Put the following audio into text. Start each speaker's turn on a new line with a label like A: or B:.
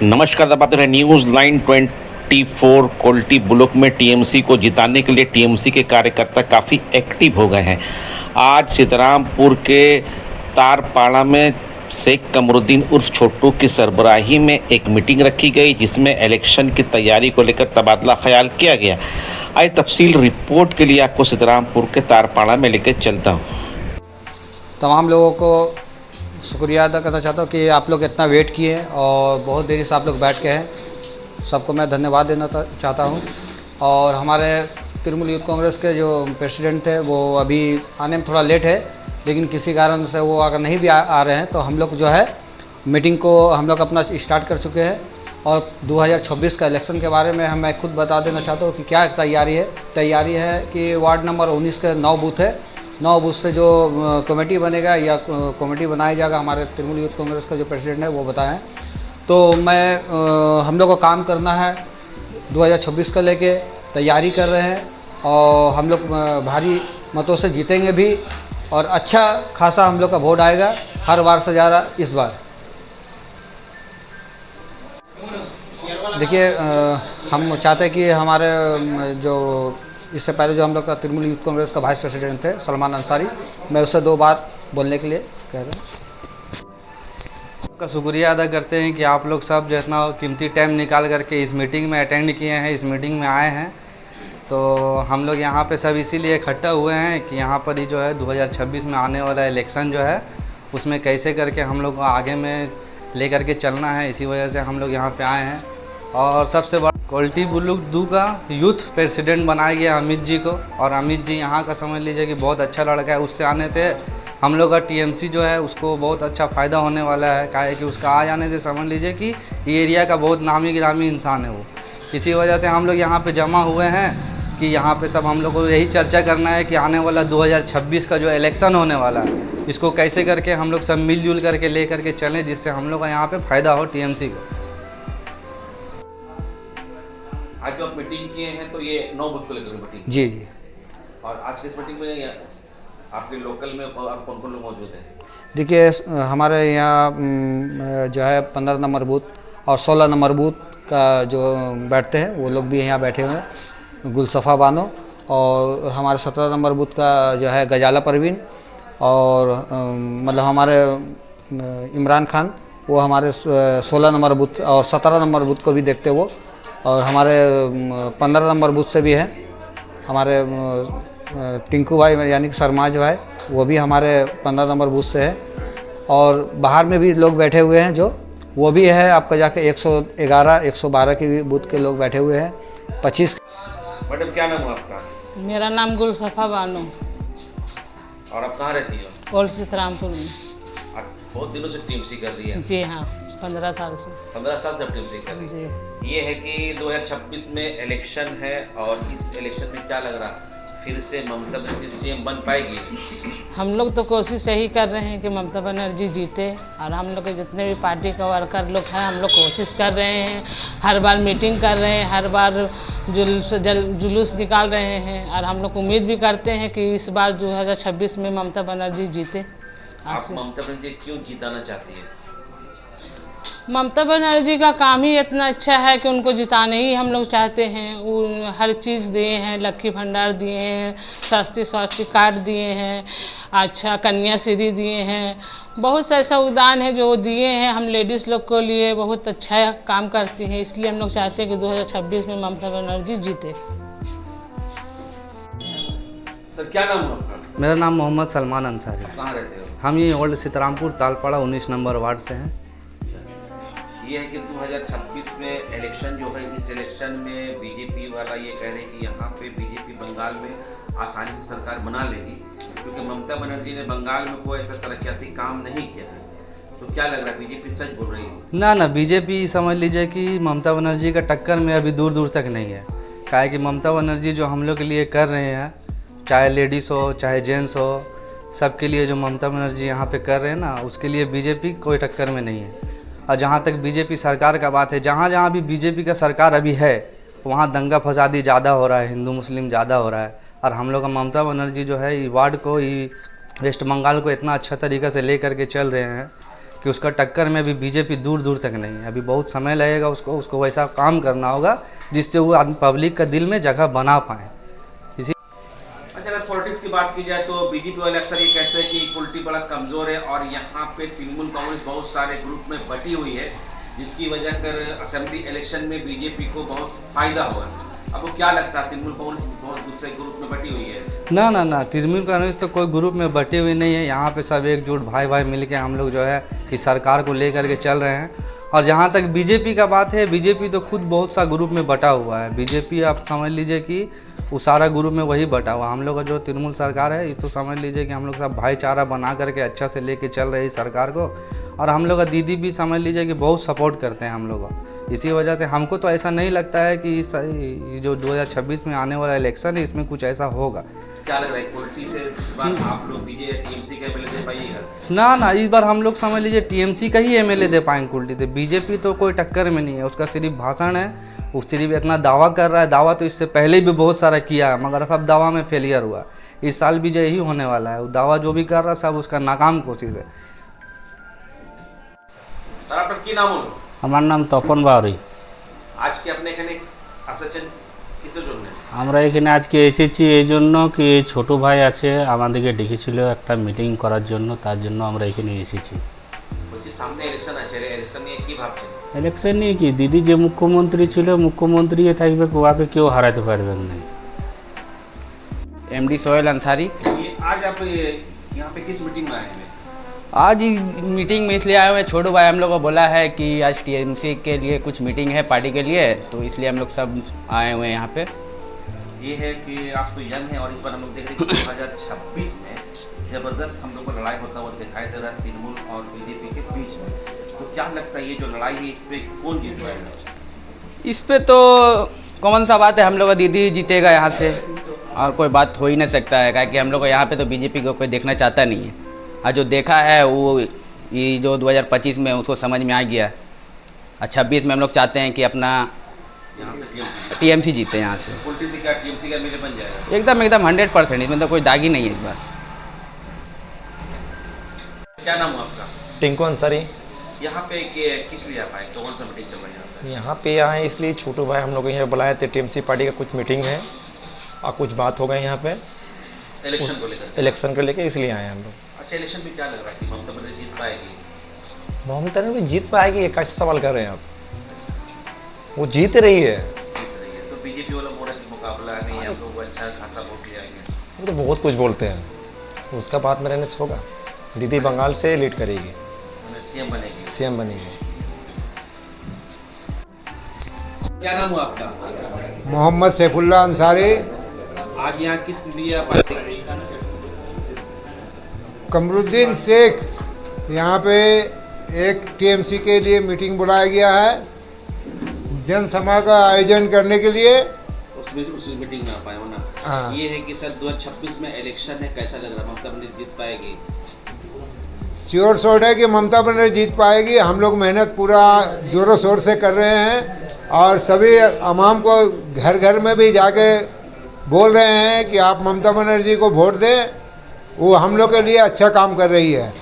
A: नमस्कार, आप देख रहे हैं न्यूज़ लाइन 24। कोल्टी ब्लॉक में टीएमसी को जिताने के लिए टीएमसी के कार्यकर्ता काफ़ी एक्टिव हो गए हैं। आज सीतारामपुर के तारपाड़ा में शेख कमरुद्दीन उर्फ छोटू की सरबराही में एक मीटिंग रखी गई, जिसमें इलेक्शन की तैयारी को लेकर तबादला ख्याल किया गया। आइए तफसील रिपोर्ट के लिए आपको सीतारामपुर के तारपाड़ा में लेकर चलता हूँ।
B: तमाम लोगों को शुक्रिया अदा करना चाहता हूँ कि आप लोग इतना वेट किए और बहुत देरी से आप लोग बैठ के हैं। सबको मैं धन्यवाद देना चाहता हूँ। और हमारे तृणमूल यूथ कांग्रेस के जो प्रेसिडेंट थे वो अभी आने में थोड़ा लेट है, लेकिन किसी कारण से वो अगर नहीं भी आ रहे हैं तो हम लोग जो है मीटिंग को हम लोग अपना स्टार्ट कर चुके हैं। और 2026 का इलेक्शन के बारे में मैं खुद बता देना चाहता हूँ कि क्या तैयारी है कि वार्ड नंबर 19 के 9 बूथ है। 9 बूथ से जो कमेटी बनेगा या कमेटी बनाया जाएगा, हमारे तृणमूल यूथ कांग्रेस का जो प्रेसिडेंट है वो बताएं। तो हम लोग को काम करना है, 2026 को लेके तैयारी कर रहे हैं और हम लोग भारी मतों से जीतेंगे भी और अच्छा खासा हम लोग का वोट आएगा, हर बार से ज़्यादा इस बार। देखिए, हम चाहते हैं कि हमारे जो इससे पहले जो हम लोग का तृणमूल यूथ कांग्रेस का वाइस प्रेसिडेंट थे सलमान अंसारी, मैं उससे 2 बात बोलने के लिए कह रहा हूँ।
C: आपका शुक्रिया अदा करते हैं कि आप लोग सब जो इतना कीमती टाइम निकाल करके इस मीटिंग में अटेंड किए हैं, इस मीटिंग में आए हैं। तो हम लोग यहाँ पे सब इसीलिए इकट्ठा हुए हैं कि यहाँ पर ही जो है 2026 में आने वाला इलेक्शन जो है उसमें कैसे करके हम लोग को आगे में ले करके चलना है, इसी वजह से हम लोग यहाँ पे आए हैं। और सबसे बड़ा कोल्टी ब्लॉक 2 का यूथ प्रेसिडेंट बनाया गया अमित जी को, और अमित जी यहाँ का समझ लीजिए कि बहुत अच्छा लड़का है। उससे आने से हम लोग का टीएमसी जो है उसको बहुत अच्छा फ़ायदा होने वाला है। क्या है कि उसका आ जाने से समझ लीजिए कि ये एरिया का बहुत नामी गिरामी इंसान है वो। इसी वजह से हम लोग यहाँ पे जमा हुए हैं कि यहाँ पे सब हम लोग को यही चर्चा करना है कि आने वाला 2026 का जो इलेक्शन होने वाला है इसको कैसे करके हम लोग सब मिलजुल करके ले करके चलें, जिससे हम लोग का यहाँ पे फ़ायदा हो टीएमसी को।
A: आज जो आप मीटिंग किए हैं तो ये 9 बूथ को लेकर मीटिंग
B: जी।
A: और आज की इस मीटिंग में आपके लोकल में कौन कौन लोग मौजूद हैं?
B: देखिए, हमारे यहाँ जो है 15 नंबर बूथ और 16 नंबर बूथ का जो बैठते हैं वो लोग भी यहाँ बैठे हुए हैं, गुलसफ़ा बानो। और हमारे 17 नंबर बूथ का जो है गजाला परवीन, और मतलब हमारे इमरान खान, वो हमारे 16 नंबर बूथ और 17 नंबर बूथ को भी देखते वो। और हमारे 15 नंबर बूथ से भी हैं हमारे टिंकू भाई, यानी कि शर्मा जो है वो भी हमारे 15 नंबर बूथ से है। और बाहर में भी लोग बैठे हुए हैं जो वो भी है, आपका जाके 111 112 के भी बूथ के लोग बैठे हुए हैं। 25।
A: मैडम, क्या नाम है आपका?
D: मेरा नाम गुलसफ़ा बानो।
A: और आप कहाँ रहती हो?
D: ओल्ड सीतारामपुर में।
A: आप बहुत दिनों से टीएमसी कर रही है?
D: जी हाँ, 15 साल से।
A: 15 साल से टीएमसी कर रही है
D: जी।
A: ये है कि 2026 में इलेक्शन है और इस इलेक्शन में क्या लग रहा, फिर से ममता बनर्जी सीएम बन पाएगी?
D: हम लोग तो कोशिश यही कर रहे हैं कि ममता बनर्जी जीते, और हम लोग के जितने भी पार्टी का वर्कर लोग हैं हम लोग कोशिश कर रहे हैं, हर बार मीटिंग कर रहे हैं, हर बार जुलूस निकाल रहे हैं। और हम लोग उम्मीद भी करते हैं कि इस बार 2026 में ममता बनर्जी जीते।
A: आप ममता बनर्जी क्यों जिताना चाहती है?
D: ममता बनर्जी का काम ही इतना अच्छा है कि उनको जिताने ही हम लोग चाहते हैं। वो हर चीज़ दिए हैं, लक्की भंडार दिए हैं, सस्ती स्वास्थ्य कार्ड दिए हैं, अच्छा कन्याश्री दिए हैं, बहुत से ऐसा उदान है जो दिए हैं हम लेडीज़ लोग को लिए, बहुत अच्छा काम करती हैं। इसलिए हम लोग चाहते हैं कि 2026 में ममता बनर्जी जीते।
A: सर, क्या नाम है आपका?
C: मेरा नाम मोहम्मद सलमान अंसारी।
A: कहाँ रहते हो?
C: हम ये ओल्ड सीतारामपुर तालपाड़ा 19 नंबर वार्ड से हैं।
A: ये है कि 2026 में इलेक्शन जो है, इस इलेक्शन में बीजेपी वाला ये कह रहे हैं कि यहाँ पे बीजेपी बंगाल में आसानी से सरकार बना लेगी, क्योंकि ममता बनर्जी ने बंगाल में कोई ऐसा तरक्याती काम नहीं किया है। तो क्या लग रहा है, बीजेपी सच बोल रही है?
C: ना, बीजेपी समझ लीजिए कि ममता बनर्जी का टक्कर में अभी दूर दूर तक नहीं है। क्या है कि ममता बनर्जी जो हम लोग के लिए कर रहे हैं, चाहे लेडीज़ हो चाहे जेंट्स हो, सबके लिए जो ममता बनर्जी यहाँ पे कर रहे हैं ना, उसके लिए बीजेपी कोई टक्कर में नहीं है। और जहाँ तक बीजेपी सरकार का बात है, जहाँ जहाँ भी बीजेपी का सरकार अभी है वहाँ दंगा फसादी ज़्यादा हो रहा है, हिंदू मुस्लिम ज़्यादा हो रहा है। और हम लोग का ममता बनर्जी जो है ये वार्ड को, ये वेस्ट बंगाल को इतना अच्छा तरीक़े से ले करके चल रहे हैं कि उसका टक्कर में अभी बीजेपी दूर दूर तक नहीं है। अभी बहुत समय लगेगा उसको वैसा काम करना होगा जिससे वो पब्लिक का दिल में जगह बना पाए। इसी
A: अच्छा, अगर पॉलिटिक्स की बात की जाए तो बीजेपी वाले अक्सर ये कहते हैं कि कुल्टी बड़ा कमजोर है और यहाँ पे तृणमूल कांग्रेस बहुत सारे ग्रुप में बटी हुई है, जिसकी वजह कर असेंबली इलेक्शन में बीजेपी को बहुत फायदा होगा। अब वो क्या लगता है, तृणमूल कांग्रेस बहुत दूसरे ग्रुप में बटी हुई है?
C: ना, तृणमूल कांग्रेस तो कोई ग्रुप में बटी हुई नहीं है। यहाँ पे सब एकजुट भाई मिल के हम लोग जो है इस सरकार को लेकर के चल रहे हैं। और जहाँ तक बीजेपी का बात है, बीजेपी तो खुद बहुत सा ग्रुप में बटा हुआ है। बीजेपी आप समझ लीजिए कि वो सारा ग्रुप में वही बटा हुआ। हम लोग का जो तृणमूल सरकार है, ये तो समझ लीजिए कि हम लोग सब भाईचारा बना करके अच्छा से लेके चल रहे हैं इस सरकार को। और हम लोग का दीदी भी समझ लीजिए कि बहुत सपोर्ट करते हैं हम लोग को। इसी वजह से हमको तो ऐसा नहीं लगता है कि इस जो 2026 में आने वाला इलेक्शन है इसमें कुछ ऐसा होगा।
A: क्या लग रहा है, कुल्टी से आप लोग टीएमसी का एमएलए दे पाइएगा?
C: ना, इस बार हम लोग समझ लीजिए टीएमसी का ही एमएलए दे पाएंगे कुल्टी से। बीजेपी तो कोई टक्कर में नहीं है, उसका सिर्फ भाषण है। वो सिर्फ इतना दावा कर रहा है। दावा तो इससे पहले भी बहुत सारा किया है, मगर सब दावा में फेलियर हुआ। इस साल भी यही होने वाला है। वो दावा जो भी कर रहा है सब उसका नाकाम कोशिश है।
A: सर, आपका की नाम হলো?
E: আমার নাম তপন বাউরি।
A: আজকে আপনি এখানে এসেছেন কিসের জন্য?
E: আমরা এখানে আজকে এসেছি এই জন্য কি এই ছোটো ভাই আছে আমাদেরকে ডেকেছিল একটা মিটিং করার জন্য, তার জন্য আমরা এখানে এসেছি।
A: বলছি সামনে ইলেকশন আছে, ইলেকশন নিয়ে কি ভাবছেন?
E: ইলেকশন নিয়ে কি, দিদি যে মুখ্যমন্ত্রী ছিল মুখ্যমন্ত্রী থাকবে, ওকে কেউ হারাতে পারবেন না।
F: एमडी सोहेल अंसारी।
A: आज आप यहाँ पे किस मीटिंग में आए हैं?
F: आज इस मीटिंग में इसलिए आए हुए हैं, छोटू भाई हम लोग को बोला है कि आज टीएमसी के लिए कुछ मीटिंग है पार्टी के लिए, तो इसलिए हम लोग सब आए हुए हैं यहाँ पे।
A: ये है कि आप तो यंग हैं और इस बार हम लोग देख रहे हैं कि 2026 में जबरदस्त हम लोग को लड़ाई होता हुआ दिखाई दे रहा है तृणमूल और बीजेपी के बीच में। तो क्या लगता है ये जो लड़ाई है इस पे कौन जीत पाएगा?
F: इस पे तो कॉमन सा बात है, हम लोग का दीदी जीतेगा यहाँ से, और कोई बात हो ही नहीं सकता है। क्या कि हम लोग को यहाँ पे तो बीजेपी को कोई देखना चाहता नहीं है, और जो देखा है वो ये जो 2025 में उसको समझ में आ गया। और 26 में हम लोग चाहते हैं कि अपना
A: यहाँ से
F: टीएमसी जीते यहाँ से।
A: उल्टी से क्या टीएमसी का एमएलए बन जाएगा?
F: एकदम 100%, इसमें तो कोई दाग ही नहीं है इस बार।
A: क्या नाम है आपका?
G: टिंकू अंसारी।
A: यहाँ पे किस लिए आप आए, कौन सा मीटिंग चल रहा है
G: यहाँ पे आए इसलिए छोटू भाई हम लोग यहाँ बुलाए थे, टीएमसी पार्टी का कुछ मीटिंग है और कुछ बात हो गई यहाँ पे
A: इलेक्शन को लेकर?
G: इलेक्शन को लेकर इसलिए आए हम लोग।
A: अच्छा, इलेक्शन में क्या लग रहा है कि ममता बनर्जी जीत पाएगी?
G: ममता ने भी जीत पाएगी, ये कैसे सवाल कर रहे हैं आप? वो जीत रही है।
A: तो बीजेपी वाला बोल रहा है कि मुकाबला नहीं है, हम लोग अच्छा खासा वोट ले आएंगे।
G: वो तो बहुत कुछ बोलते हैं, उसका बात में रहने से होगा। दीदी बंगाल से लीड करेगी,
A: सीएम बनेगी।
G: सीएम बनेगी।
A: क्या नाम हुआ आपका?
H: मोहम्मद सैफुल्ला अंसारी।
A: आज यहाँ किस लिए आप आए थे?
H: कमरुद्दीन शेख यहाँ पे एक टीएमसी के लिए मीटिंग बुलाया गया है, जनसभा का आयोजन करने के लिए।
A: उस मीटिंग में आप आए हो ना?
H: हाँ।
A: ये है कि सर 2026 में इलेक्शन है, कैसा लग रहा है, ममता बनर्जी जीत पाएगी?
H: श्योर शॉट है कि ममता बनर्जी जीत पाएगी। हम लोग मेहनत पूरा जोरों शोर से कर रहे हैं और सभी आवाम को घर घर में भी जाके बोल रहे हैं कि आप ममता बनर्जी को वोट दें, वो हम लोग के लिए अच्छा काम कर रही है।